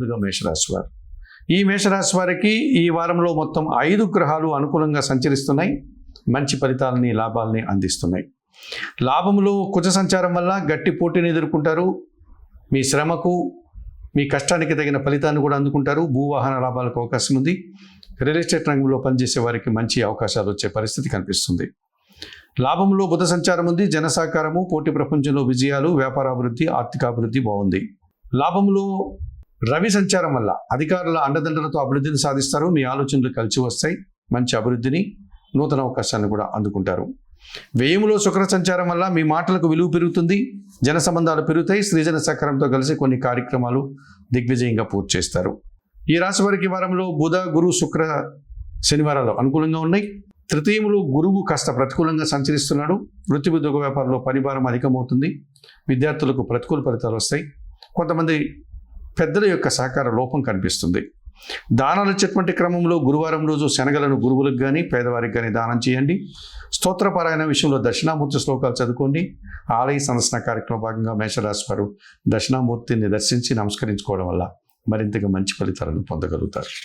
ముందుగా మేషరాశి వారు. ఈ మేషరాశి వారికి ఈ వారంలో మొత్తం 5 గ్రహాలు అనుకూలంగా సంచరిస్తున్నాయి. మంచి ఫలితాలని, లాభాలని అందిస్తున్నాయి. లాభంలో కుజ సంచారం వల్ల గట్టి పోటీని ఎదుర్కొంటారు. మీ శ్రమకు, మీ కష్టానికి తగిన ఫలితాన్ని కూడా అందుకుంటారు. భూవాహన లాభాలకు అవకాశం ఉంది. రియల్ ఎస్టేట్ రంగంలో పనిచేసే వారికి మంచి అవకాశాలు వచ్చే పరిస్థితి కనిపిస్తుంది. లాభంలో బుధ సంచారం ఉంది. జన సహకారము, పోటీ ప్రపంచంలో విజయాలు, వ్యాపారాభివృద్ధి, ఆర్థికాభివృద్ధి బాగుంది. లాభంలో రవి సంచారం వల్ల అధికారుల అండదండలతో అభివృద్ధిని సాధిస్తారు. మీ ఆలోచనలు కలిసి వస్తాయి. మంచి అభివృద్ధిని, నూతన అవకాశాన్ని కూడా అందుకుంటారు. వ్యయములో శుక్ర సంచారం వల్ల మీ మాటలకు విలువ పెరుగుతుంది. జన సంబంధాలు పెరుగుతాయి. స్త్రీజన సహకారంతో కలిసి కొన్ని కార్యక్రమాలు దిగ్విజయంగా పూర్తి చేస్తారు. ఈ రాశి వారికి వారంలో బుధ, గురు, శుక్ర, శనివారాలు అనుకూలంగా ఉన్నాయి. తృతీయములో గురువు కాస్త ప్రతికూలంగా సంచరిస్తున్నాడు. వృత్తి ఉద్యోగ వ్యాపారంలో పనిభారం అధికమవుతుంది. విద్యార్థులకు ప్రతికూల ఫలితాలు వస్తాయి. కొంతమంది పెద్దల యొక్క సహకార లోపం కనిపిస్తుంది. దానాలు ఇచ్చేటువంటి క్రమంలో గురువారం రోజు శనగలను గురువులకు కానీ, పేదవారికి కానీ దానం చేయండి. స్తోత్రపారాయణ విషయంలో దక్షిణామూర్తి శ్లోకాలు చదువుకోండి. ఆలయ సందర్శన కార్యక్రమం భాగంగా మేషరాశి వారు దక్షిణామూర్తిని దర్శించి నమస్కరించుకోవడం వల్ల మరింతగా మంచి ఫలితాలను పొందగలుగుతారు.